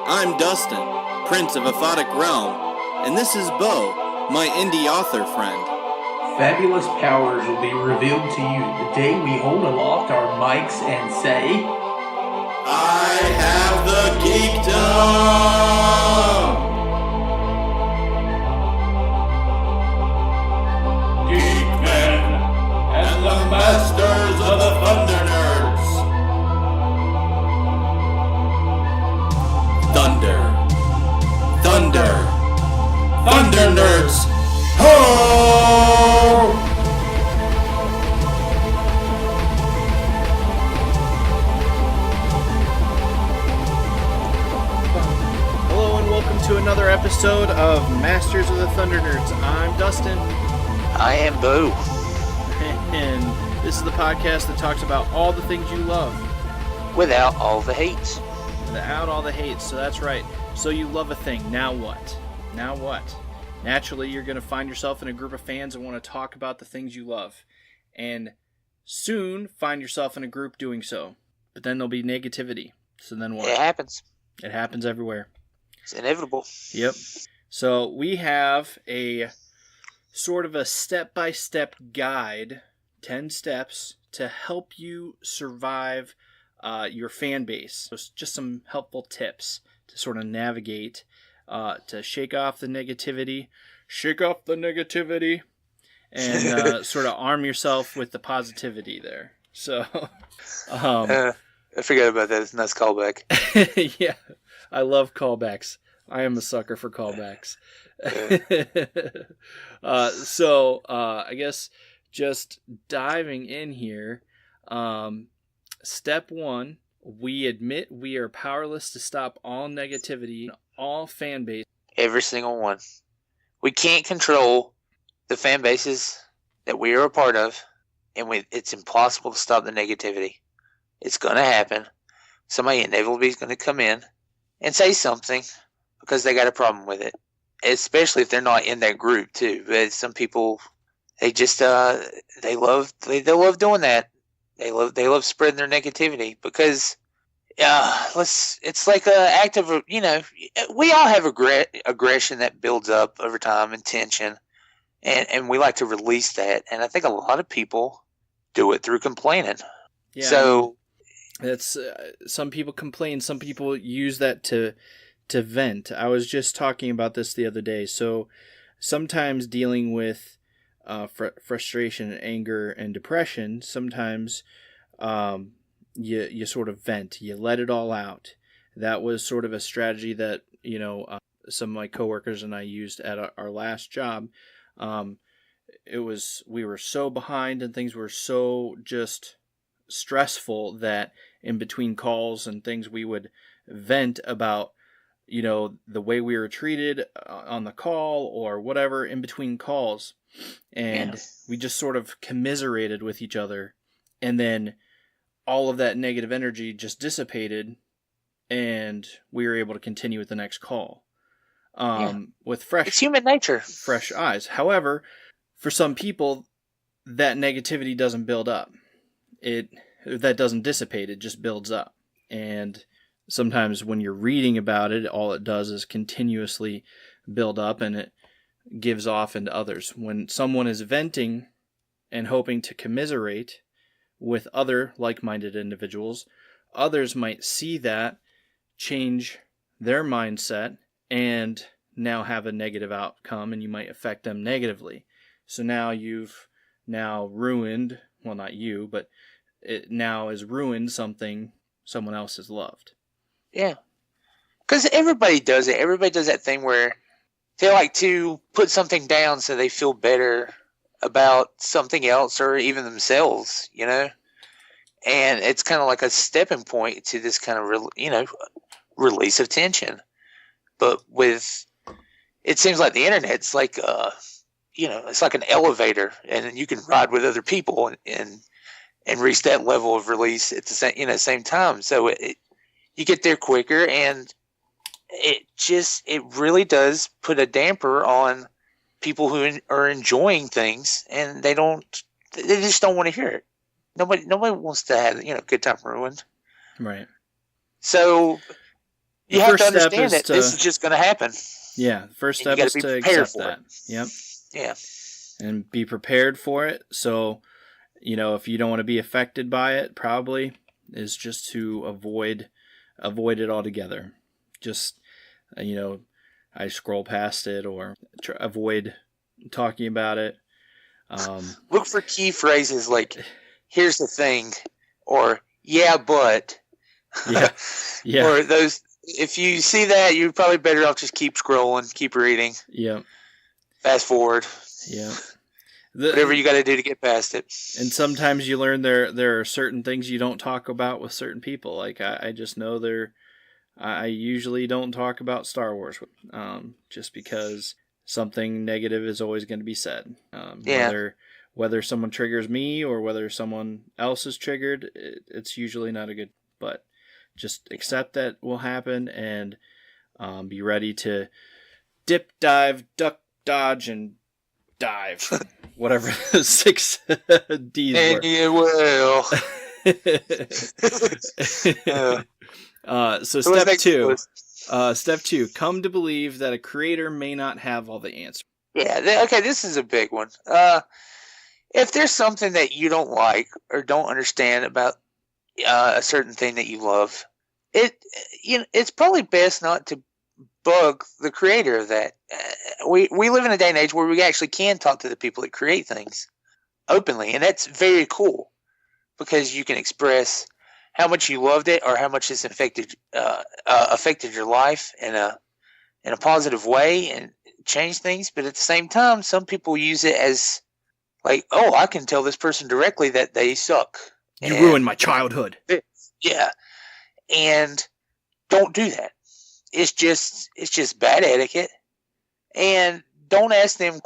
I'm Dustin, Prince of a Photic Realm, and this is Bo, my indie author friend. Fabulous powers will be revealed to you the day we hold aloft our mics and say, I have the Geekdom! Geek-Men and the Masters of the Thunder Nerds. Thunder. Thunder. Thunder Nerds! Ho! Hello and welcome to another episode of Masters of the Thunder Nerds. I'm Dustin. I am Bo. And this is the podcast that talks about all the things you love. Without all the hates. Without all the hate, so that's right. So you love a thing, now what? Now what? Naturally, you're going to find yourself in a group of fans that want to talk about the things you love. And soon find yourself in a group doing so. But then there'll be negativity. So then what? It happens. It happens everywhere. It's inevitable. Yep. So we have a sort of a step-by-step guide, 10 steps, to help you survive your fan base. So just some helpful tips to sort of navigate, to shake off the negativity, and sort of arm yourself with the positivity there. So, I forgot about that. It's a nice callback. yeah, I love callbacks. I am a sucker for callbacks. I guess just diving in here, step one, we admit we are powerless to stop all negativity, all fan base. Every single one. We can't control the fan bases that we are a part of, and it's impossible to stop the negativity. It's going to happen. Somebody inevitably is going to come in and say something because they got a problem with it, especially if they're not in that group too. But some people, they just they love doing that. They love spreading their negativity because it's like an act of, we all have aggression that builds up over time and tension, and we like to release that. And I think a lot of people do it through complaining. Yeah, so it's some people complain, some people use that to vent. I was just talking about this the other day. So sometimes dealing with frustration, anger, and depression, sometimes you sort of vent, you let it all out. That was sort of a strategy that some of my coworkers and I used at our last job. We were so behind and things were so just stressful that in between calls and things we would vent about the way we were treated on the call or whatever in between calls. And we just sort of commiserated with each other. And then all of that negative energy just dissipated and we were able to continue with the next call. With it's human nature. Fresh eyes. However, for some people, that negativity doesn't build up. That doesn't dissipate. It just builds up. And sometimes when you're reading about it, all it does is continuously build up and it gives off into others. When someone is venting and hoping to commiserate with other like-minded individuals, others might see that, change their mindset, and now have a negative outcome, and you might affect them negatively. So now you've ruined, well, not you, but it now has ruined something someone else has loved. Yeah. Because everybody does it. Everybody does that thing where they like to put something down so they feel better about something else or even themselves, And it's kind of like a stepping point to this kind of, release of tension. But it seems like the internet's like, it's like an elevator, and you can ride with other people and reach that level of release at the same time. So you get there quicker, and it really does put a damper on people who are enjoying things, and they just don't want to hear it. Nobody wants to have, good time ruined. Right. So The You have to first step understand is that to this is just going to happen. yeah. The first And you step gotta is be to prepared accept for that. Yep, Yeah. and be prepared for it. So, if you don't want to be affected by it, probably is just to avoid it altogether. Just I scroll past it or avoid talking about it. Look for key phrases like, here's the thing, or yeah, but. Yeah. Yeah. Or those, if you see that, you're probably better off just keep scrolling, keep reading. Yeah. Fast forward. Yeah. Whatever you got to do to get past it. And sometimes you learn there are certain things you don't talk about with certain people. Like I just know I usually don't talk about Star Wars, just because something negative is always going to be said. Yeah. Whether someone triggers me or whether someone else is triggered, it's usually not a good. But just accept that will happen and be ready to dip, dive, duck, dodge, and dive. Whatever the 6 D's And were. you will. So what's step next, 2. Louis? Step 2. Come to believe that a creator may not have all the answers. Yeah, okay, this is a big one. If there's something that you don't like or don't understand about a certain thing that you love, it's probably best not to bug the creator of that. We live in a day and age where we actually can talk to the people that create things openly, and that's very cool because you can express how much you loved it or how much it's affected your life in a positive way and change things. But at the same time, some people use it as like, oh, I can tell this person directly that they suck. You ruined my childhood. Yeah, and don't do that. It's just bad etiquette, and don't ask them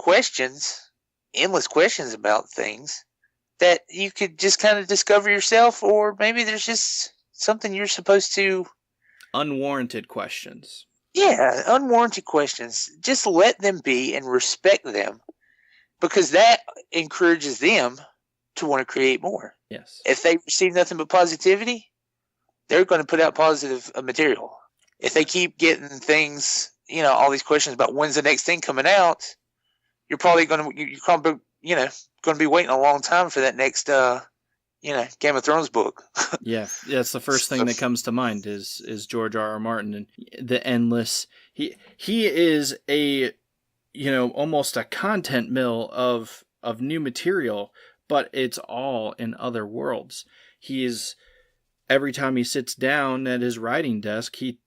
endless questions about things that you could just kind of discover yourself, or maybe there's just something you're supposed to. Unwarranted questions. Yeah, unwarranted questions. Just let them be and respect them, because that encourages them to want to create more. Yes. If they receive nothing but positivity, they're going to put out positive material. If they keep getting things, all these questions about when's the next thing coming out, you're probably going to be waiting a long time for that next, Game of Thrones book. Yeah, that's the first thing that comes to mind is George R.R. Martin and the endless. He is a, almost a content mill of new material, but it's all in other worlds. Every time he sits down at his writing desk, he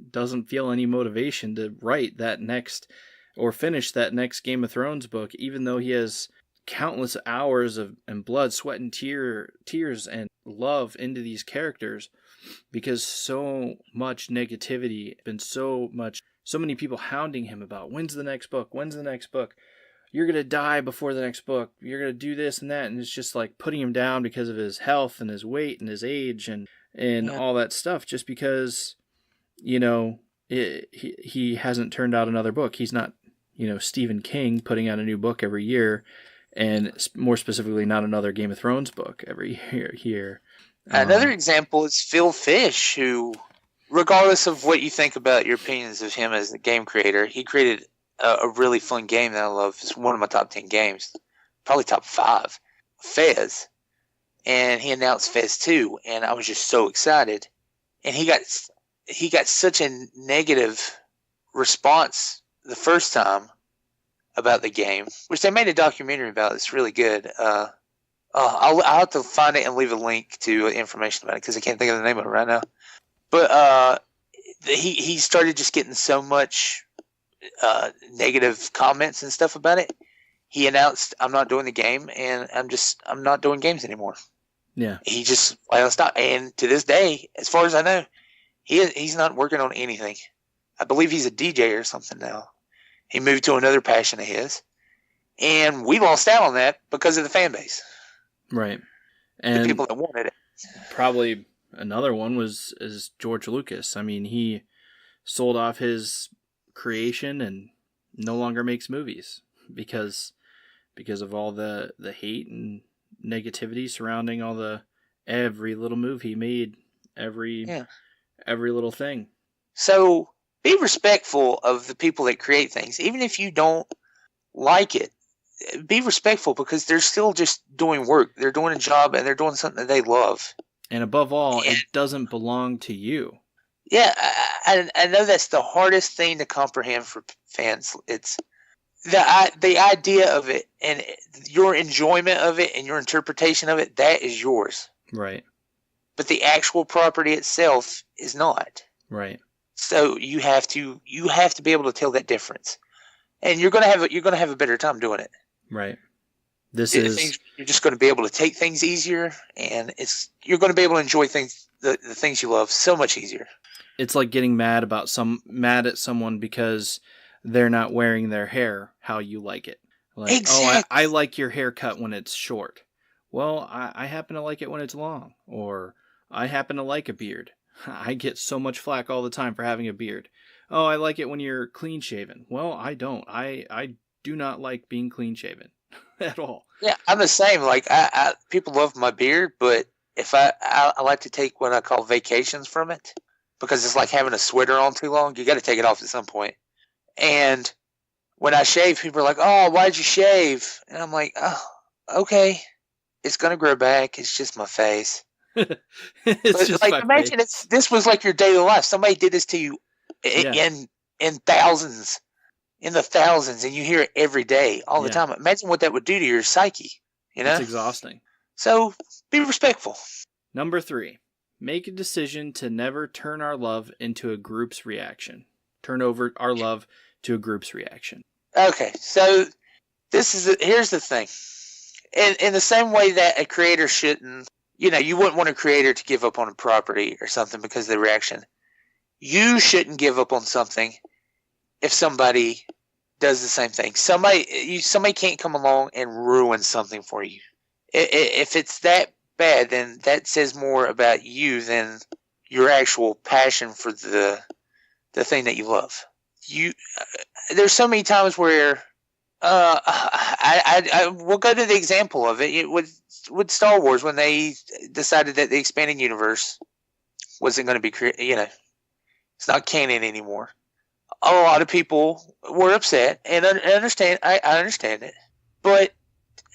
doesn't feel any motivation to write that next or finish that next Game of Thrones book, even though he has countless hours and blood, sweat, and tears and love into these characters, because so much negativity and so many people hounding him about when's the next book, you're going to die before the next book, you're going to do this and that, and it's just like putting him down because of his health and his weight and his age and all that stuff, just because he hasn't turned out another book. He's not Stephen King putting out a new book every year, and more specifically not another Game of Thrones book every year. Another example is Phil Fish, who, regardless of what you think about your opinions of him as a game creator, he created a really fun game that I love. It's one of my top 10 games, probably top 5, Fez. And he announced Fez 2, and I was just so excited. And he got such a negative response the first time about the game, which they made a documentary about. It's really good. I'll have to find it and leave a link to information about it because I can't think of the name of it right now. But he started just getting so much negative comments and stuff about it. He announced, "I'm not doing the game, and I'm not doing games anymore." Yeah. He just stopped, and to this day, as far as I know, he's not working on anything. I believe he's a DJ or something now. He moved to another passion of his, and we lost out on that because of the fan base. Right. And the people that wanted it. Probably another one is George Lucas. I mean, he sold off his creation and no longer makes movies because of all the hate and negativity surrounding every little move he made, every little thing. So be respectful of the people that create things. Even if you don't like it, be respectful because they're still just doing work. They're doing a job and they're doing something that they love. And above all, And, it doesn't belong to you. yeah, I know that's the hardest thing to comprehend for fans. It's the idea of it and your enjoyment of it and your interpretation of it, that is yours. Right. But the actual property itself is not. Right. So you have to be able to tell that difference. And you're gonna have a better time doing it. Right. You're just going to be able to take things easier, and you're going to be able to enjoy things, the things you love, so much easier. It's like getting mad at someone because they're not wearing their hair how you like it. Like, exactly. I like your haircut when it's short. Well, I happen to like it when it's long, or I happen to like a beard. I get so much flack all the time for having a beard. Oh, I like it when you're clean shaven. Well, I don't. I do not like being clean shaven at all. Yeah, I'm the same. Like people love my beard, but if I like to take what I call vacations from it because it's like having a sweater on too long. You got to take it off at some point. And when I shave, people are like, "Oh, why'd you shave?" And I'm like, "Oh, okay, it's gonna grow back. It's just my face." It's just like, imagine this was like your daily life. Somebody did this to you in thousands. In the thousands, and you hear it every day, all the time. Imagine what that would do to your psyche. You know, it's exhausting. So be respectful. Number 3, make a decision to never turn our love into a group's reaction. Turn over our love to a group's reaction. Okay, so here's the thing. In the same way that a creator shouldn't, you wouldn't want a creator to give up on a property or something because of the reaction. You shouldn't give up on something if somebody does the same thing. Somebody can't come along and ruin something for you. If it's that bad, then that says more about you than your actual passion for the thing that you love. There's so many times where I will go to the example of it with Star Wars when they decided that the expanded universe wasn't going to be it's not canon anymore. A lot of people were upset, and I understand it. But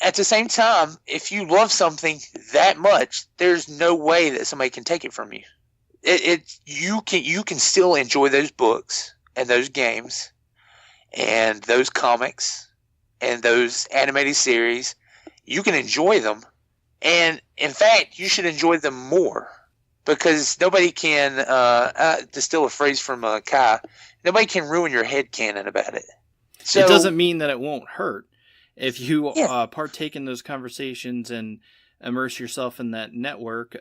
at the same time, if you love something that much, there's no way that somebody can take it from you. You can still enjoy those books and those games and those comics and those animated series. You can enjoy them, and in fact, you should enjoy them more because nobody can. To steal a phrase from Kai. Nobody can ruin your headcanon about it. So, it doesn't mean that it won't hurt. If you partake in those conversations and immerse yourself in that network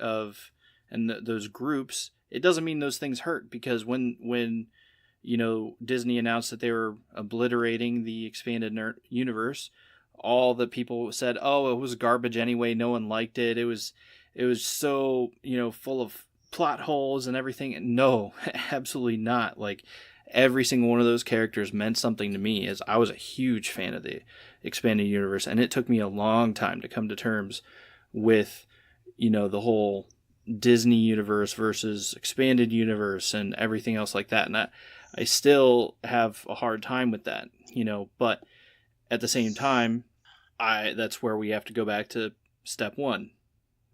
those groups, it doesn't mean those things hurt. Because when Disney announced that they were obliterating the expanded universe, all the people said, "Oh, it was garbage anyway. No one liked it. It was so full of plot holes and everything." No, absolutely not. Like, every single one of those characters meant something to me, as I was a huge fan of the expanded universe, and it took me a long time to come to terms with, the whole Disney universe versus expanded universe and everything else like that. And I still have a hard time with that, but at the same time, that's where we have to go back to step 1.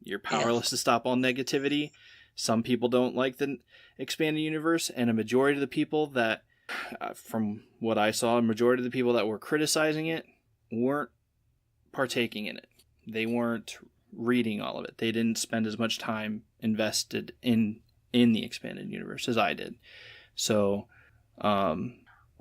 You're powerless to stop all negativity. Some people don't like the expanded universe, and a majority of the people that, from what I saw, a majority of the people that were criticizing it weren't partaking in it. They weren't reading all of it. They didn't spend as much time invested in the expanded universe as I did. So, well,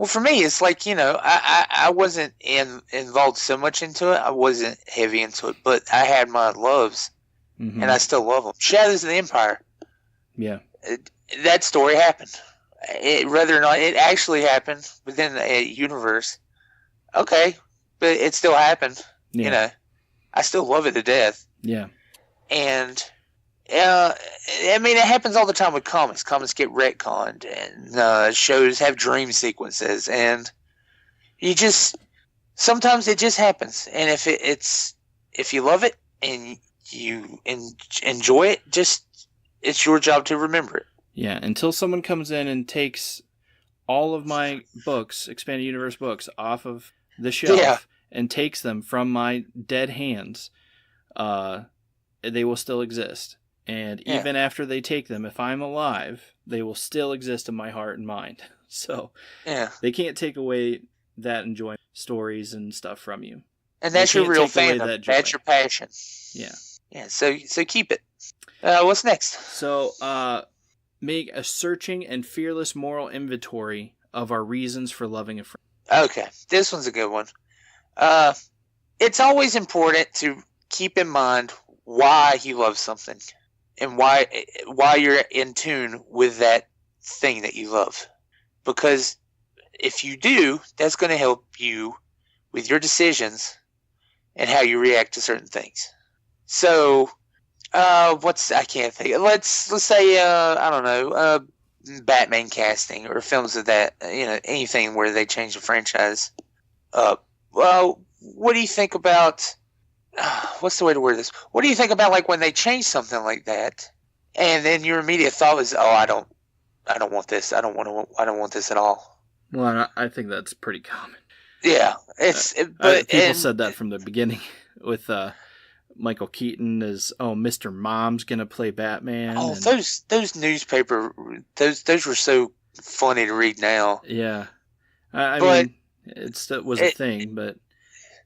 for me, it's like, I wasn't involved so much into it. I wasn't heavy into it, but I had my loves, and I still love them. Shadows of the Empire. Yeah. That story happened. Whether or not it actually happened within the universe, okay, but it still happened. Yeah. I still love it to death. Yeah. And it happens all the time with comics. Comics get retconned, and shows have dream sequences, and sometimes it just happens. And if you love it and you enjoy it, it's your job to remember it. Yeah, until someone comes in and takes all of my books, Expanded Universe books, off of the shelf and takes them from my dead hands, they will still exist. And even after they take them, if I'm alive, they will still exist in my heart and mind. So they can't take away that enjoyment, stories and stuff from you. And that's your real fandom. That's your passion. Yeah. Yeah, so keep it. What's next? So, make a searching and fearless moral inventory of our reasons for loving a friend. Okay, this one's a good one. It's always important to keep in mind why you love something and why you're in tune with that thing that you love. Because if you do, that's going to help you with your decisions and how you react to certain things. So, I can't think. Let's say, I don't know, Batman casting or films of that, anything where they change the franchise. Well, what do you think about, what's the way to word this? What do you think about like when they change something like that and then your immediate thought is, oh, I don't want this. I don't want this at all. Well, I think that's pretty common. Yeah. People said that from the beginning with, Michael Keaton is, Mr. Mom's gonna play Batman. Oh, those newspaper, those were so funny to read now. Yeah, I mean, it was a thing, but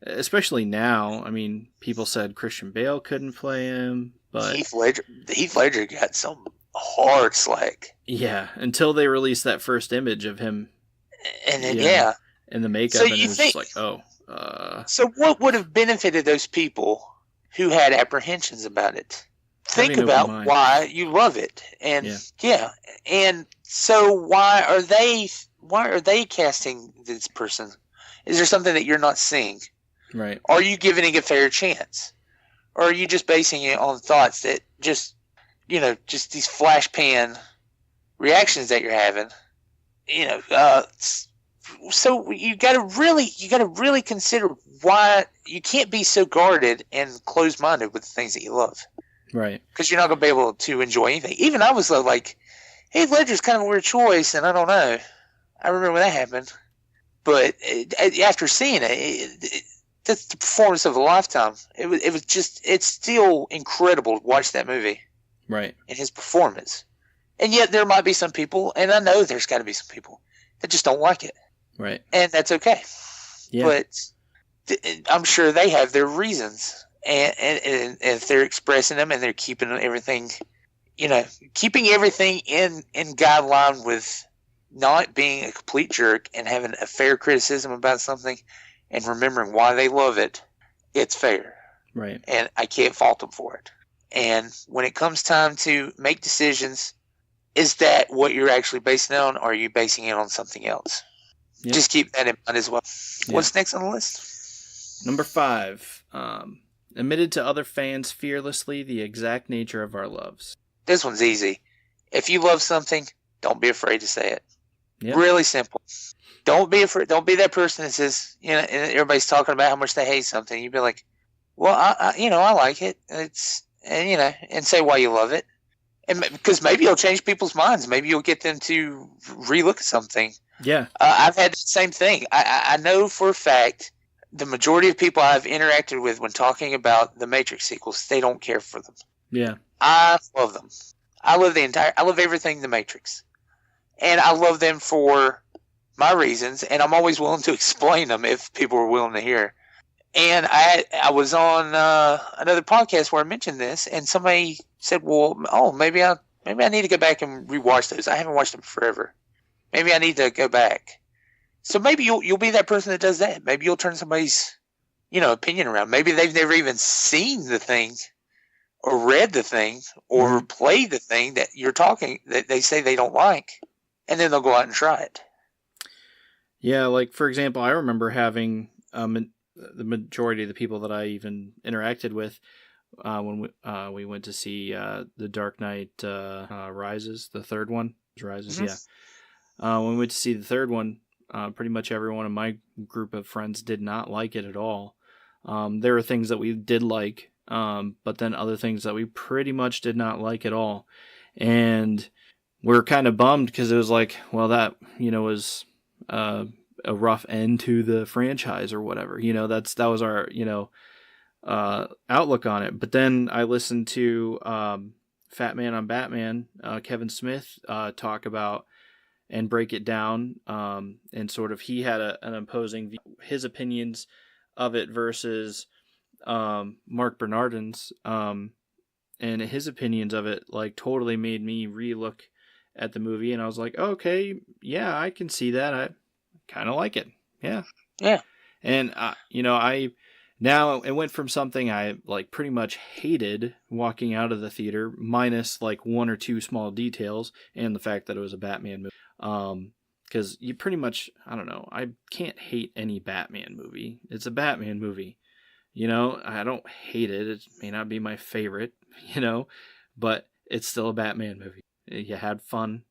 especially now, I mean, people said Christian Bale couldn't play him, but Heath Ledger got some hard slack. Yeah, until they released that first image of him, and then and the makeup, and it was just like, So what would have benefited those people who had apprehensions about it? Think about why you love it, and and so why are they casting this person? Is there something that you're not seeing? Right. Are you giving it a fair chance, or are you just basing it on thoughts that just these flash pan reactions that you're having? So you got to really consider why you can't be so guarded and closed-minded with the things that you love. Right. Because you're not going to be able to enjoy anything. Even I was like, hey, Ledger's kind of a weird choice, and I don't know. I remember when that happened. But after seeing it, that's the performance of a lifetime. It's still incredible to watch that movie. Right. And his performance. And yet there might be some people, and I know there's got to be some people that just don't like it. Right. And that's okay. Yeah. But I'm sure they have their reasons. And if they're expressing them and they're keeping everything, keeping everything in guideline with not being a complete jerk and having a fair criticism about something and remembering why they love it, it's fair. Right. And I can't fault them for it. And when it comes time to make decisions, is that what you're actually basing it on, or are you basing it on something else? Yep. Just keep that in mind as well. Yeah. What's next on the list? Number 5. Admitted to other fans fearlessly the exact nature of our loves. This one's easy. If you love something, don't be afraid to say it. Yep. Really simple. Don't be afraid. Don't be that person that says, and everybody's talking about how much they hate something. You'd be like, well, I like it. And say why you love it. And because maybe you'll change people's minds. Maybe you'll get them to relook at something. Yeah. I've had the same thing. I know for a fact the majority of people I've interacted with when talking about the Matrix sequels, they don't care for them. Yeah. I love them. I love everything The Matrix. And I love them for my reasons, and I'm always willing to explain them if people are willing to hear. And I was on another podcast where I mentioned this, and somebody said, well, maybe I need to go back and rewatch those. I haven't watched them forever. Maybe I need to go back. So maybe you'll be that person that does that. Maybe you'll turn somebody's opinion around. Maybe they've never even seen the thing or read the thing or played the thing that that they say they don't like, and then they'll go out and try it. Yeah, like for example, I remember having the majority of the people that I even interacted with when we went to see The Dark Knight Rises, the third one. Rises, mm-hmm. Yeah. When we went to see the third one, pretty much everyone in my group of friends did not like it at all. There were things that we did like, but then other things that we pretty much did not like at all. And we're kind of bummed because it was like, well, that, was a rough end to the franchise or whatever. That was our, outlook on it. But then I listened to Fat Man on Batman, Kevin Smith, talk about and break it down, and sort of he had an opposing view, his opinions of it versus Mark Bernardin's, and his opinions of it like totally made me relook at the movie, and I was like, okay, yeah, I can see that. I kind of like it. Yeah. And now it went from something I like pretty much hated walking out of the theater, minus like one or two small details and the fact that it was a Batman movie. Because you pretty much, I don't know, I can't hate any Batman movie. It's a Batman movie. I don't hate it. It may not be my favorite, but it's still a Batman movie. You had fun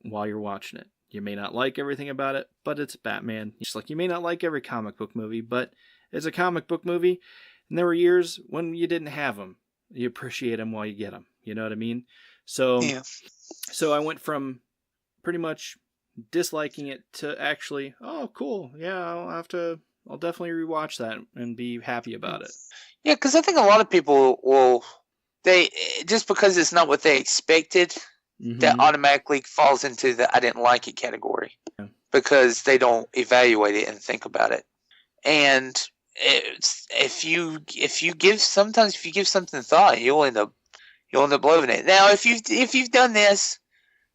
while you're watching it. You may not like everything about it, but it's Batman. Just like you may not like every comic book movie, but it's a comic book movie. And there were years when you didn't have them. You appreciate them while you get them. You know what I mean? So I went from pretty much disliking it to actually, oh, cool. Yeah, I'll definitely rewatch that and be happy about it. Yeah, because I think a lot of people they just because it's not what they expected, that automatically falls into the I didn't like it category because they don't evaluate it and think about it. And if you give something thought, you'll end up loving it. Now, if you've done this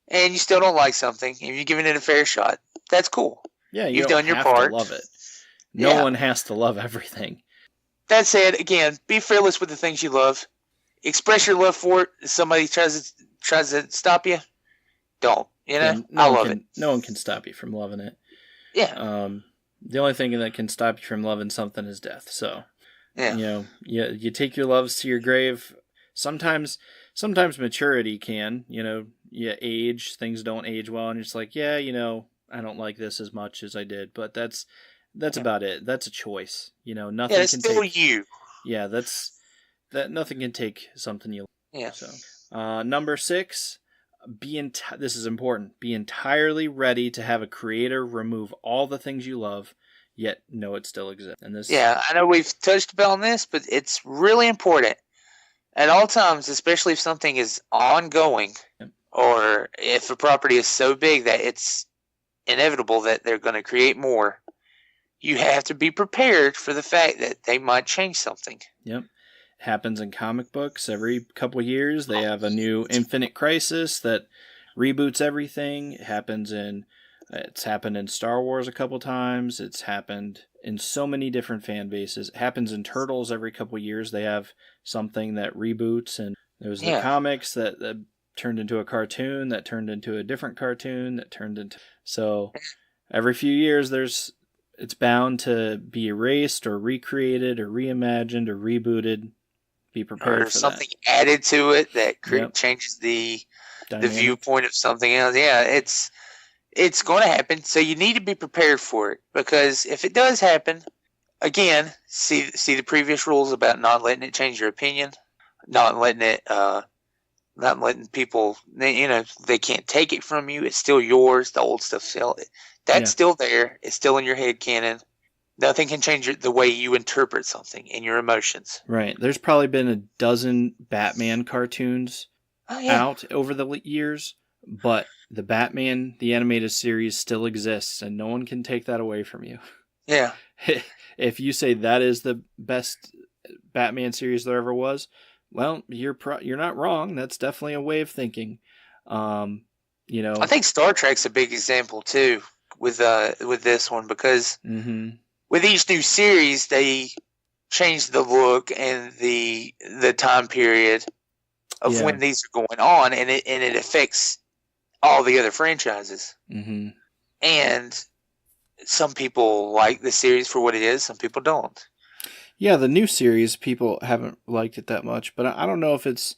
and you still don't like something and you're giving it a fair shot, that's cool. Yeah, you've done your part. To love it. No one has to love everything. That said, again, be fearless with the things you love. Express your love for it. If somebody tries to stop you, don't. I love it. No one can stop you from loving it. Yeah. The only thing that can stop you from loving something is death. So, you take your loves to your grave. Sometimes maturity can, you age, things don't age well, and it's like, I don't like this as much as I did, but that's about it. That's a choice. Nothing can still take you. Yeah, nothing can take something you like. Yeah. So, number 6, this is important. Be entirely ready to have a creator remove all the things you love, yet know it still exists. And this. Yeah, I know we've touched upon this, but it's really important at all times, especially if something is ongoing, or if a property is so big that it's inevitable that they're going to create more. You have to be prepared for the fact that they might change something. Yep. Happens in comic books every couple of years. They have a new Infinite Crisis that reboots everything. It's happened in Star Wars a couple times. It's happened in so many different fan bases. It happens in Turtles every couple of years. They have something that reboots, and there was the comics that turned into a cartoon, that turned into a different cartoon, that turned into... So every few years it's bound to be erased or recreated or reimagined or rebooted. Be prepared for something added to it that changes the viewpoint of something else. Yeah, it's going to happen. So you need to be prepared for it, because if it does happen, again, see the previous rules about not letting it change your opinion, not letting people, they can't take it from you. It's still yours. The old stuff that's still there. It's still in your head canon. Nothing can change the way you interpret something and your emotions. Right. There's probably been a dozen Batman cartoons out over the years, but the Batman, the animated series, still exists, and no one can take that away from you. Yeah. If you say that is the best Batman series there ever was, well, you're not wrong. That's definitely a way of thinking. I think Star Trek's a big example too with this one, because with each new series, they change the look and the time period of when these are going on, and it affects all the other franchises. Mm-hmm. And some people like the series for what it is, some people don't. Yeah, the new series, people haven't liked it that much, but I don't know if it's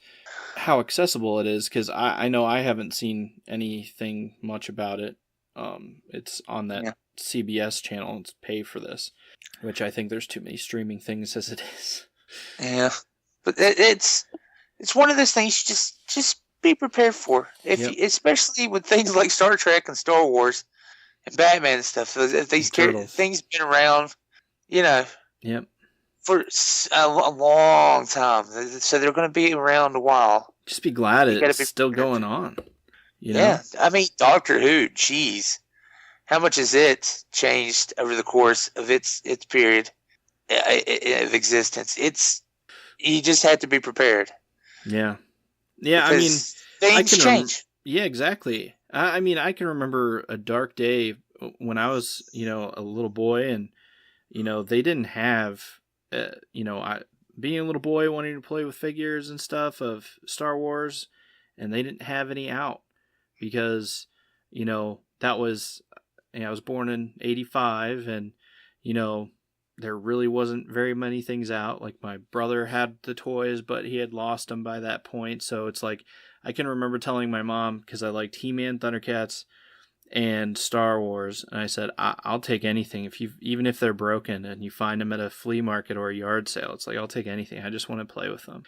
how accessible it is, because I know I haven't seen anything much about it. It's on that CBS channel. It's pay for this, which I think there's too many streaming things as it is. Yeah, but it's one of those things. Just be prepared for. Especially with things like Star Trek and Star Wars and Batman and stuff. If these things been around, Yep. for a long time, so they're going to be around a while. Just be glad it's still going on. Yeah, I mean, Doctor Who, jeez. How much has it changed over the course of its period of existence? You just had to be prepared. Yeah. Yeah, because things change. Yeah, exactly. I mean, I can remember a dark day when I was, a little boy, and, they didn't have, being a little boy wanting to play with figures and stuff of Star Wars, and they didn't have any out because, that was, I was born in 85, and, there really wasn't very many things out. Like, my brother had the toys, but he had lost them by that point. So it's like, I can remember telling my mom, because I liked He-Man, Thundercats, and Star Wars, and I said, I'll take anything even if they're broken and you find them at a flea market or a yard sale. It's like, I'll take anything. I just want to play with them.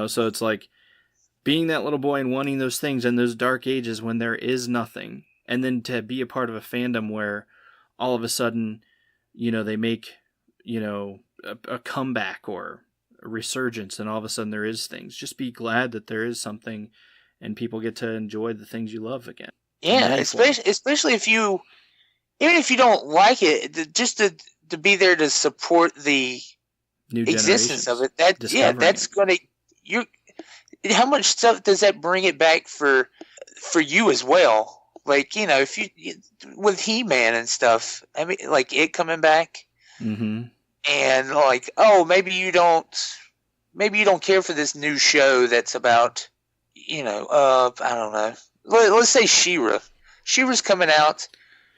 So it's like being that little boy and wanting those things in those dark ages when there is nothing, and then to be a part of a fandom where all of a sudden, they make, a comeback or a resurgence, and all of a sudden there is things. Just be glad that there is something and people get to enjoy the things you love again. Yeah, especially if even if you don't like it, just to be there to support the new existence of it. That's going to how much stuff does that bring it back for you as well? Like, if you with He-Man and stuff, I mean, like it coming back, mm-hmm. and like, oh, maybe you don't care for this new show that's about, I don't know. Let's say She-Ra. She-Ra's coming out.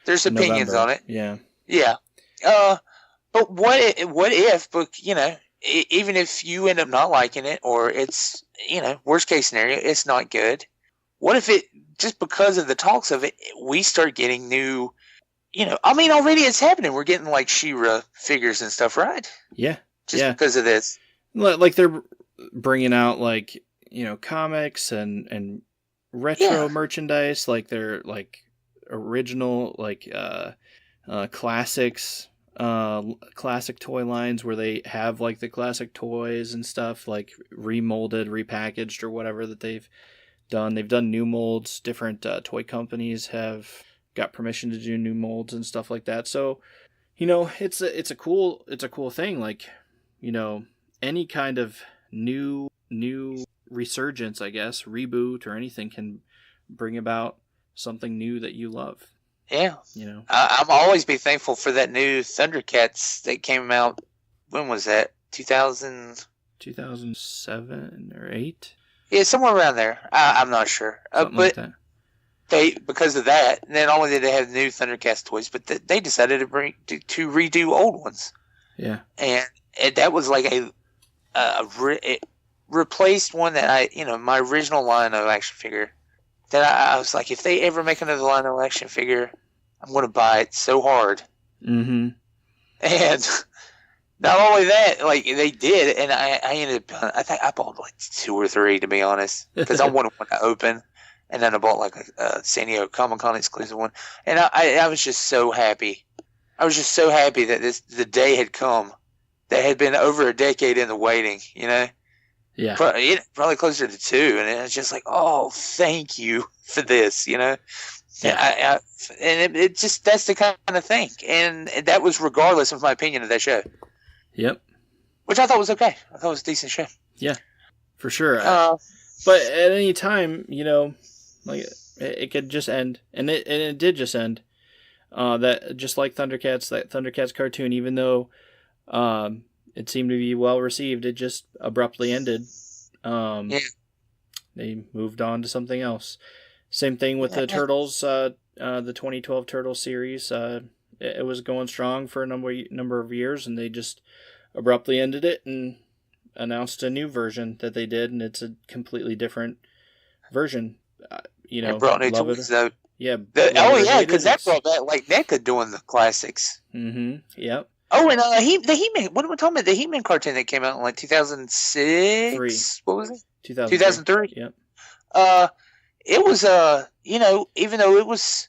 There's opinions on it. Yeah. Yeah. But what if? But even if you end up not liking it, or it's worst case scenario, it's not good. What if it just because of the talks of it, we start getting new? I mean, already it's happening. We're getting like She-Ra figures and stuff, right? Yeah. Just because of this. Like they're bringing out like comics and retro merchandise, like they're like original like classics, classic toy lines where they have like the classic toys and stuff like remolded, repackaged, or whatever that they've done. They've done new molds. Different toy companies have got permission to do new molds and stuff like that. So it's a cool thing. Like any kind of new resurgence, I guess, reboot or anything can bring about something new that you love. Yeah. I'm always be thankful for that new Thundercats that came out. When was that? 2007 or 8? Yeah, somewhere around there. I'm not sure. But like that. Because of that, not only did they have new Thundercats toys, but they decided to redo old ones. Yeah. And that was like it replaced one that my original Lion-O action figure. That I was like, if they ever make another Lion-O action figure, I'm going to buy it so hard. Mm-hmm. And not only that, like they did, and I ended up, I think I bought like 2 or 3 to be honest, because I wanted one to open, and then I bought like a San Diego Comic-Con exclusive one, and I was just so happy. I was just so happy that the day had come. That had been over a decade in the waiting, Yeah. Probably closer to 2, and it's just like, oh, thank you for this, Yeah. And it just, that's the kind of thing, and that was regardless of my opinion of that show. Yep. Which I thought was okay. I thought it was a decent show. Yeah, for sure. But at any time, like it could just end, and it did just end. That just like Thundercats, that Thundercats cartoon, even though it seemed to be well received, it just abruptly ended. They moved on to something else. Same thing with the Turtles, the 2012 Turtles series. It was going strong for a number of years, and they just abruptly ended it and announced a new version that they did, and it's a completely different version. It brought new toys out. Yeah. Because that brought back like NECA doing the classics. Mm-hmm. Yep. Oh, and the He-Man. What are we talking about? The He-Man cartoon that came out in like 2006. What was it? 2003. Yep. It was even though it was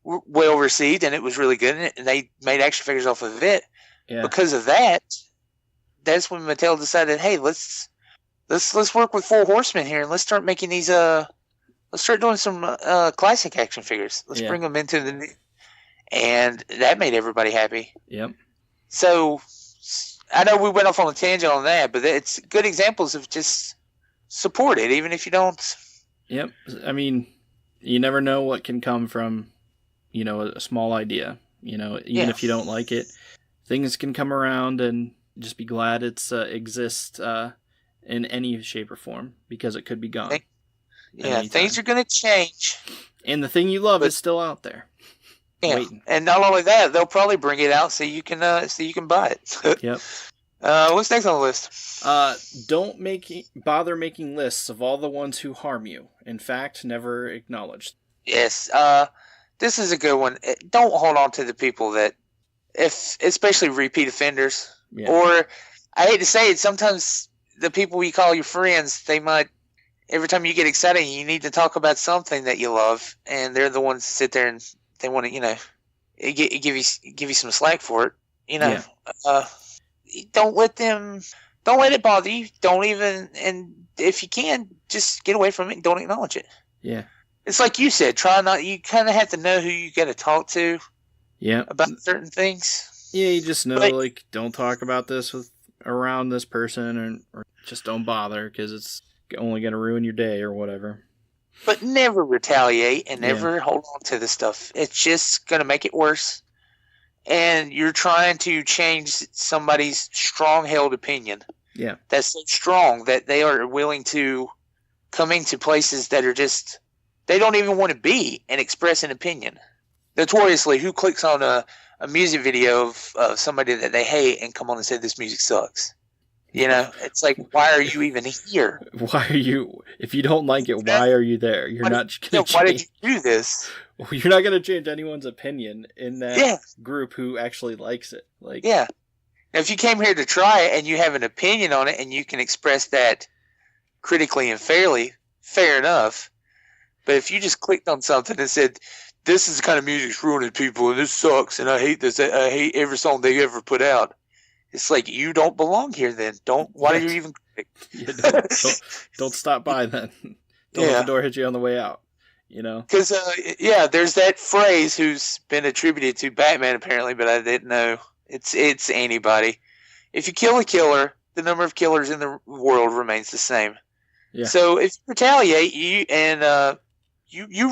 well received and it was really good, and they made action figures off of it. Yeah. Because of that, that's when Mattel decided, hey, let's work with Four Horsemen here, and let's start making these. Let's start doing some classic action figures. Let's bring them into the new, and that made everybody happy. Yep. So I know we went off on a tangent on that, but it's good examples of just support it, even if you don't. Yep. I mean, you never know what can come from, a small idea. Even if you don't like it, things can come around, and just be glad it's exists in any shape or form, because it could be gone. Things are going to change. And the thing you love is still out there. Yeah, waiting. And not only that, they'll probably bring it out so you can buy it. Yep. What's next on the list? Don't bother making lists of all the ones who harm you. In fact, never acknowledge. Yes. This is a good one. Don't hold on to the people that, especially repeat offenders, or I hate to say it, sometimes the people you call your friends, they might, every time you get excited, you need to talk about something that you love, and they're the ones that sit there and they want to, give you some slack for it. Don't let it bother you. Don't even, and if you can, just get away from it and don't acknowledge it. Yeah. It's like you said, you kind of have to know who you got to talk to. Yeah. About certain things. Yeah, you just know, don't talk about this around this person, or just don't bother, because it's only going to ruin your day or whatever. But never retaliate and never hold on to the stuff. It's just going to make it worse. And you're trying to change somebody's strong-held opinion. Yeah. That's so strong that they are willing to come into places that are just, they don't even want to be and express an opinion. Notoriously, who clicks on a music video of somebody that they hate and come on and say this music sucks? It's like, why are you even here? Why are you, if you don't like it, why are you there? You're not going to change. Why did you do this? You're not going to change anyone's opinion in that group who actually likes it. Now, if you came here to try it and you have an opinion on it and you can express that critically and fairly, fair enough. But if you just clicked on something and said, this is the kind of music's ruining people and this sucks and I hate this, I hate every song they ever put out. It's like, you don't belong here then. Why do you even click? Don't stop by then. Don't let the door hit you on the way out. Because, there's that phrase who's been attributed to Batman apparently, but I didn't know. It's anybody. If you kill a killer, the number of killers in the world remains the same. Yeah. So if you retaliate, you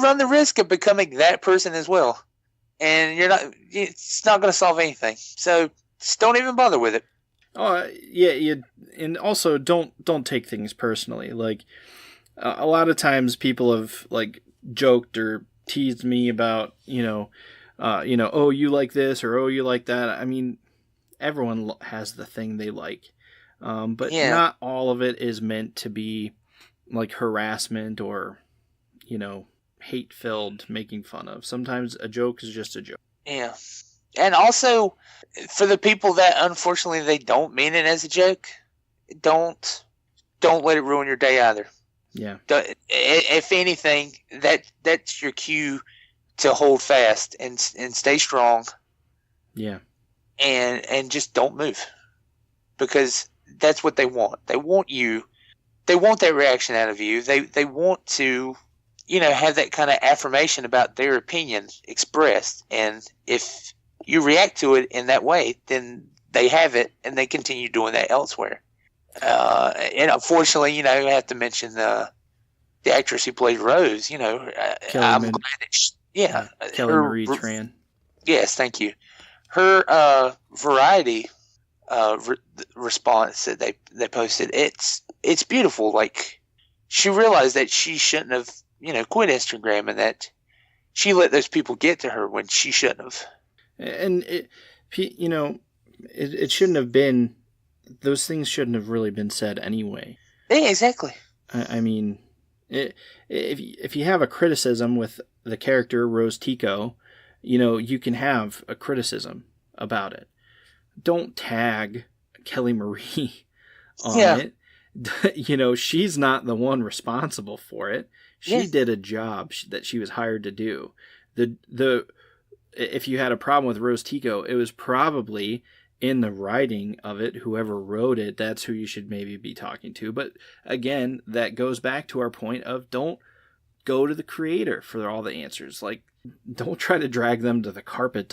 run the risk of becoming that person as well. And it's not going to solve anything. So just don't even bother with it. Oh, yeah, and also don't take things personally. A lot of times people have joked or teased me about, oh, you like this, or oh, you like that. I mean, everyone has the thing they like. But not all of it is meant to be harassment or, hate-filled making fun of. Sometimes a joke is just a joke. Yeah. And also, for the people that unfortunately they don't mean it as a joke, don't let it ruin your day either. Yeah. If anything, that's your cue to hold fast and stay strong. Yeah. And just don't move, because that's what they want. They want you. They want that reaction out of you. They want to, have that kind of affirmation about their opinion expressed. And if you react to it in that way, then they have it, and they continue doing that elsewhere. And unfortunately, I have to mention the actress who plays Rose. I'm glad that Kelly Marie Tran. Yes, thank you. Her Variety response that they posted, it's beautiful. She realized that she shouldn't have quit Instagram, and that she let those people get to her when she shouldn't have. And it shouldn't have been. Those things shouldn't have really been said anyway. Yeah, exactly. I mean, if you have a criticism with the character Rose Tico, you can have a criticism about it. Don't tag Kelly Marie on it. she's not the one responsible for it. She did a job that she was hired to do. If you had a problem with Rose Tico, it was probably in the writing of it. Whoever wrote it, that's who you should maybe be talking to. But again, that goes back to our point of don't go to the creator for all the answers. Like, don't try to drag them to the carpet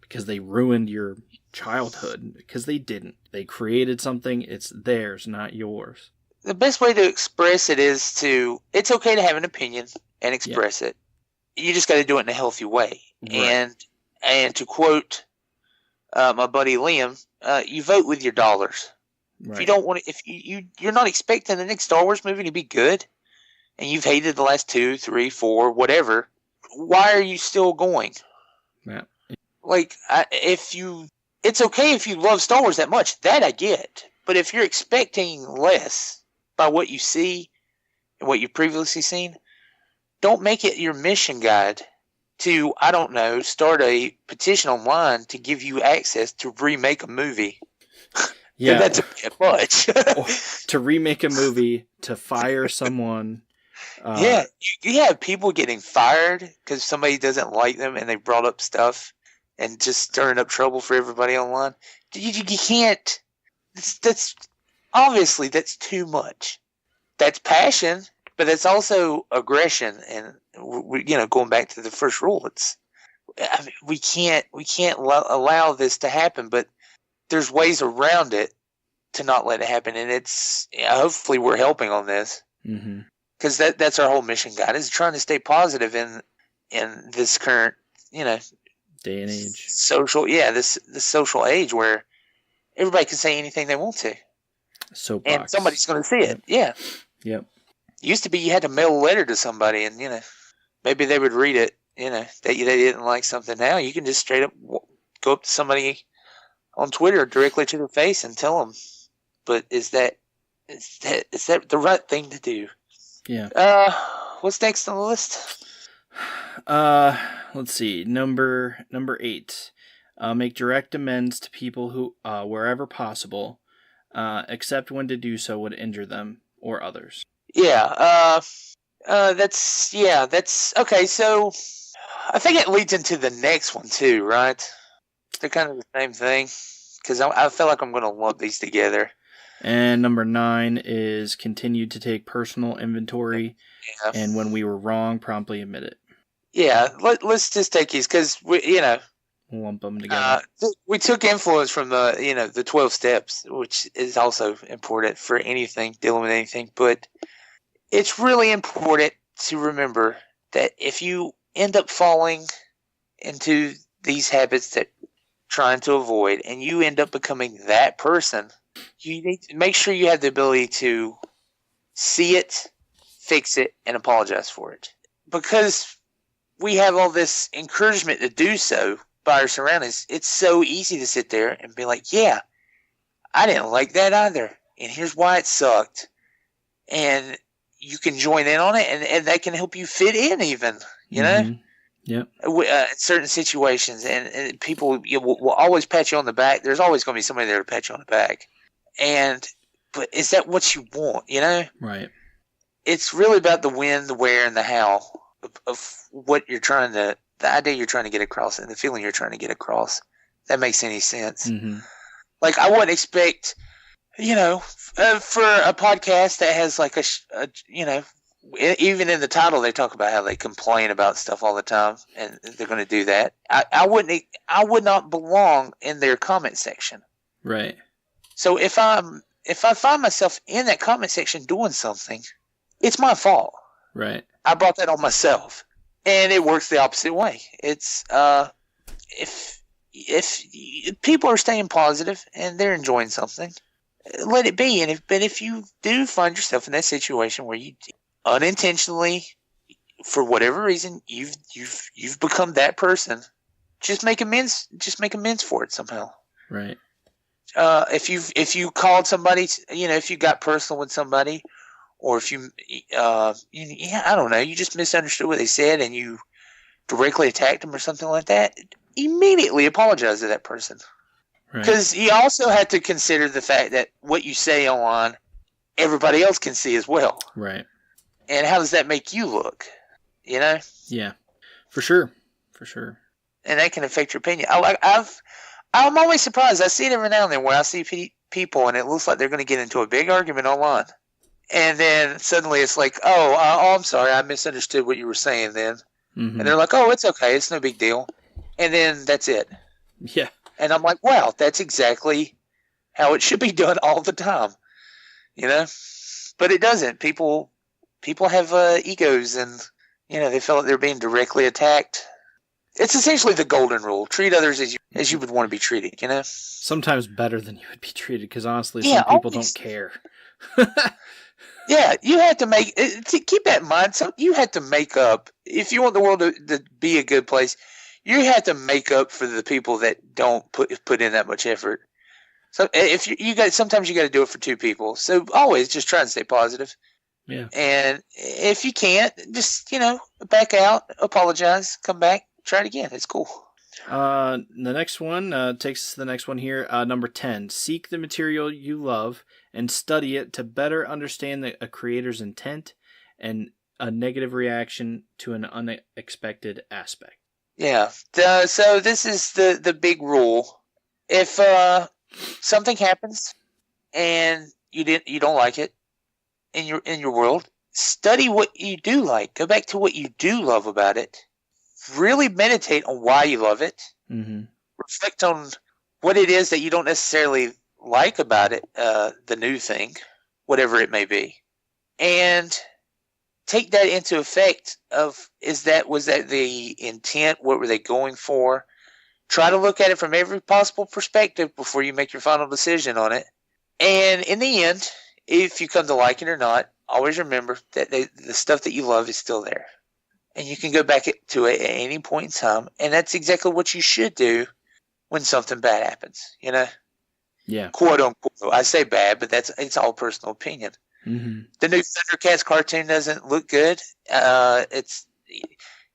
because they ruined your childhood, because they didn't. They created something. It's theirs, not yours. The best way to express it is it's okay to have an opinion and express it. You just got to do it in a healthy way. Right. And to quote my buddy Liam, you vote with your dollars. Right. If you don't want to, if you're not expecting the next Star Wars movie to be good, and you've hated the last 2, 3, 4, whatever, why are you still going? Yeah. Like, it's okay if you love Star Wars that much. That I get. But if you're expecting less by what you see and what you've previously seen, don't make it your mission guide to, I don't know, start a petition online to give you access to remake a movie. Yeah. That's a bit much. To remake a movie, to fire someone. You have people getting fired because somebody doesn't like them and they brought up stuff and just stirring up trouble for everybody online. You can't. That's obviously that's too much. That's passion, but that's also aggression. And going back to the first rule, we can't allow this to happen. But there's ways around it to not let it happen, and hopefully we're helping on this. Mm-hmm. Because that's our whole mission, God, is trying to stay positive in this current, day and age. This social age where everybody can say anything they want to. Soapbox. And somebody's going to see it. Yeah. Yep. It used to be you had to mail a letter to somebody and, maybe they would read it, that they didn't like something. Now you can just straight up go up to somebody on Twitter directly to their face and tell them. But is that the right thing to do? Yeah. What's next on the list? Let's see. Number 8. Make direct amends to people who, wherever possible, except when to do so would injure them or others. Yeah. That's okay. So I think it leads into the next one too, right? They're kind of the same thing because I feel like I'm going to lump these together. And number 9 is continue to take personal inventory, and when we were wrong, promptly admit it. Yeah, let's just take these because lump them together. We took influence from the 12 steps, which is also important for anything dealing with anything. But it's really important to remember that if you end up falling into these habits that you're trying to avoid, and you end up becoming that person, you need to make sure you have the ability to see it, fix it, and apologize for it. Because we have all this encouragement to do so by our surroundings, it's so easy to sit there and be like, yeah, I didn't like that either, and here's why it sucked. And you can join in on it, and that can help you fit in even, Mm-hmm. Yep. In certain situations. And people will always pat you on the back. There's always going to be somebody there to pat you on the back. But is that what you want, Right. It's really about the when, the where, and the how of what you're trying to, the idea you're trying to get across and the feeling you're trying to get across. That makes any sense. Mm-hmm. Like, I wouldn't expect, for a podcast that has like even in the title, they talk about how they complain about stuff all the time, and they're going to do that. I would not belong in their comment section. Right. So if I find myself in that comment section doing something, it's my fault. Right. I brought that on myself, and it works the opposite way. It's if people are staying positive and they're enjoying something, let it be. But if you do find yourself in that situation where you unintentionally, for whatever reason, you've become that person, just make amends. Just make amends for it somehow. Right. If you called somebody, if you got personal with somebody, or if I don't know, you just misunderstood what they said and you directly attacked them or something like that, immediately apologize to that person. Because you also have to consider the fact that what you say online everybody else can see as well. Right. And how does that make you look? You know? Yeah. For sure. For sure. And that can affect your opinion. I'm always surprised. I see it every now and then where I see people and it looks like they're going to get into a big argument online. And then suddenly it's like, I'm sorry, I misunderstood what you were saying then. Mm-hmm. And they're like, oh, it's okay, it's no big deal. And then that's it. Yeah. And I'm like, wow, that's exactly how it should be done all the time. You know? But it doesn't. People have egos and, you know, they feel like they're being directly attacked. It's essentially the golden rule. Treat others as you would want to be treated, you know? Sometimes better than you would be treated, because honestly, Yeah, some people don't care. Yeah, you have to keep that in mind. So you have to make up, if you want the world to be a good place, you have to make up for the people that don't put in that much effort. So if sometimes you got to do it for two people. So always just try and stay positive. Yeah. And if you can't, just, you know, back out, apologize, come back, try it again. It's cool. The next one takes us to the next one here. Number 10. Seek the material you love and study it to better understand a creator's intent and a negative reaction to an unexpected aspect. Yeah. So this is the big rule. If something happens and you don't like it in your world, study what you do like. Go back to what you do love about it. Really meditate on why you love it. Mm-hmm. Reflect on what it is that you don't necessarily like about it, the new thing, whatever it may be, and take that into effect of, was that the intent? What were they going for? Try to look at it from every possible perspective before you make your final decision on it. And in the end, if you come to like it or not, always remember that the stuff that you love is still there. And you can go back to it at any point in time. And that's exactly what you should do when something bad happens, you know? Yeah. Quote unquote. I say bad, but it's all personal opinion. Mm-hmm. The new Thundercats cartoon doesn't look good.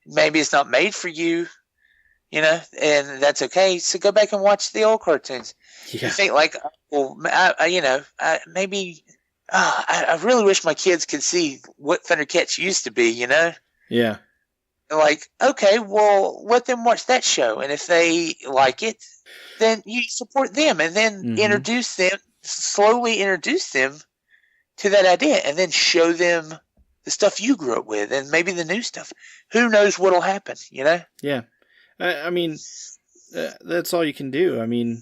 Maybe it's not made for you, you know, and that's okay. So go back and watch the old cartoons. Yeah. You think like, well, I really wish my kids could see what Thundercats used to be, you know? Yeah. Like, okay, well, let them watch that show. And if they like it, then you support them and then slowly introduce them to that idea and then show them the stuff you grew up with and maybe the new stuff. Who knows what'll happen, you know? Yeah. I mean, that's all you can do. I mean,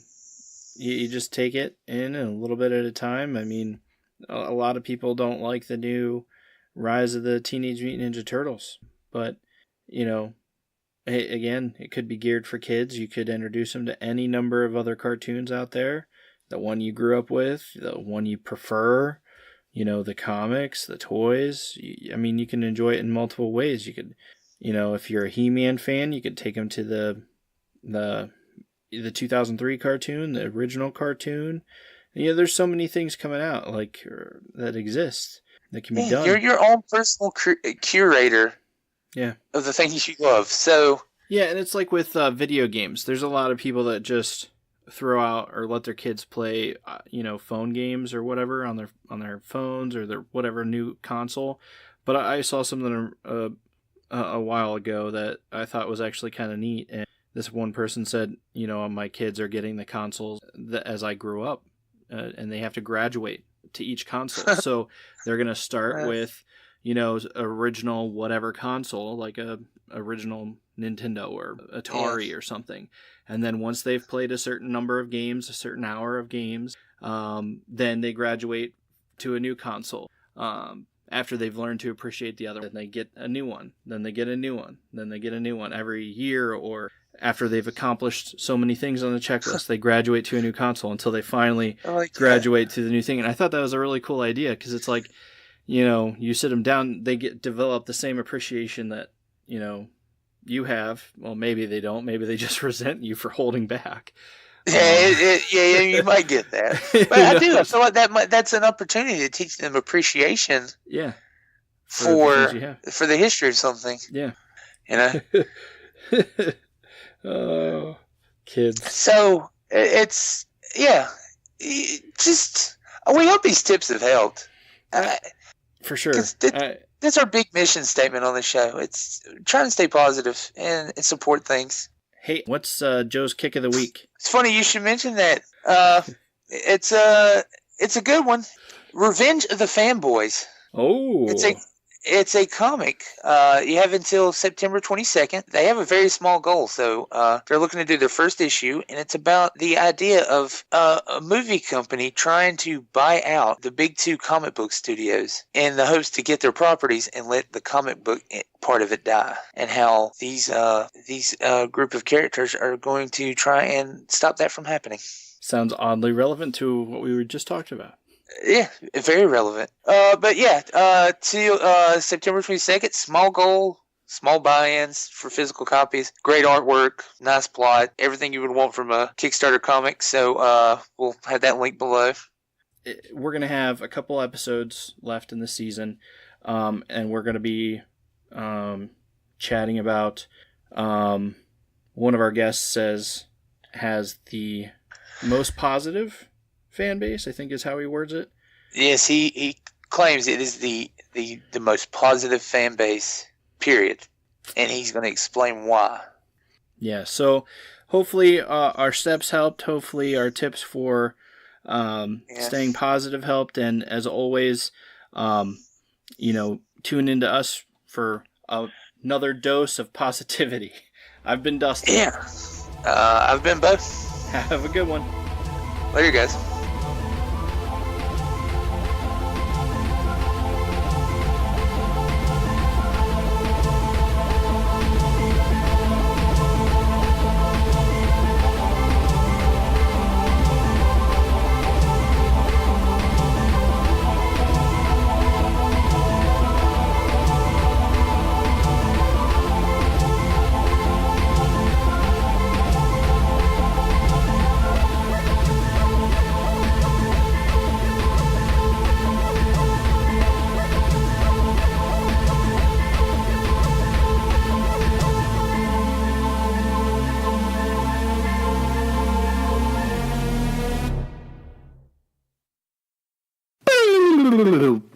you just take it in a little bit at a time. I mean, a lot of people don't like the new Rise of the Teenage Mutant Ninja Turtles, but, you know, again, it could be geared for kids. You could introduce them to any number of other cartoons out there. The one you grew up with, the one you prefer, you know, the comics, the toys. I mean, you can enjoy it in multiple ways. You could, you know, if you're a He-Man fan, you could take them to the 2003 cartoon, the original cartoon. You know, there's so many things coming out like that exist that can be done. You're your own personal curator. Yeah. Of the things you love. So yeah, and it's like with video games. There's a lot of people that just throw out or let their kids play, you know, phone games or whatever on their phones or their whatever new console. But I saw something a while ago that I thought was actually kind of neat. And this one person said, you know, my kids are getting the consoles as I grew up, and they have to graduate to each console. So they're going to start with, you know, original whatever console, like a original Nintendo or Atari or something. And then once they've played a certain number of games, a certain hour of games, then they graduate to a new console. After they've learned to appreciate the other, then they get a new one, then they get a new one, then they get a new one every year, or after they've accomplished so many things on the checklist, they graduate to a new console until they finally graduate to the new thing. And I thought that was a really cool idea because it's like, you know, you sit them down, they develop the same appreciation that, you know, you have. Well, maybe they don't. Maybe they just resent you for holding back. Yeah, you might get that. But I do. I feel like that's an opportunity to teach them appreciation. Yeah. For the history of something. Yeah. You know? Oh, kids. So it's, yeah. We hope these tips have helped. For sure. 'Cause that's our big mission statement on the show. It's trying to stay positive and support things. Hey, what's Joe's kick of the week? It's funny you should mention that. It's a good one. Revenge of the Fanboys. Oh. It's a comic. You have until September 22nd. They have a very small goal, so they're looking to do their first issue, and it's about the idea of a movie company trying to buy out the big two comic book studios in the hopes to get their properties and let the comic book part of it die, and how these group of characters are going to try and stop that from happening. Sounds oddly relevant to what we were just talking about. Yeah, very relevant. But yeah, till September 22nd, small goal, small buy-ins for physical copies, great artwork, nice plot, everything you would want from a Kickstarter comic. So we'll have that link below. We're going to have a couple episodes left in the season, and we're going to be chatting about one of our guests has the most positive fan base, I think is how he words it. Yes, he claims it is the most positive fan base, period. And he's going to explain why. Yeah, so hopefully our steps helped. Hopefully our tips for staying positive helped. And as always, tune into us for another dose of positivity. I've been Dustin. Yeah. I've been Bo. Have a good one. Later, guys. Boop.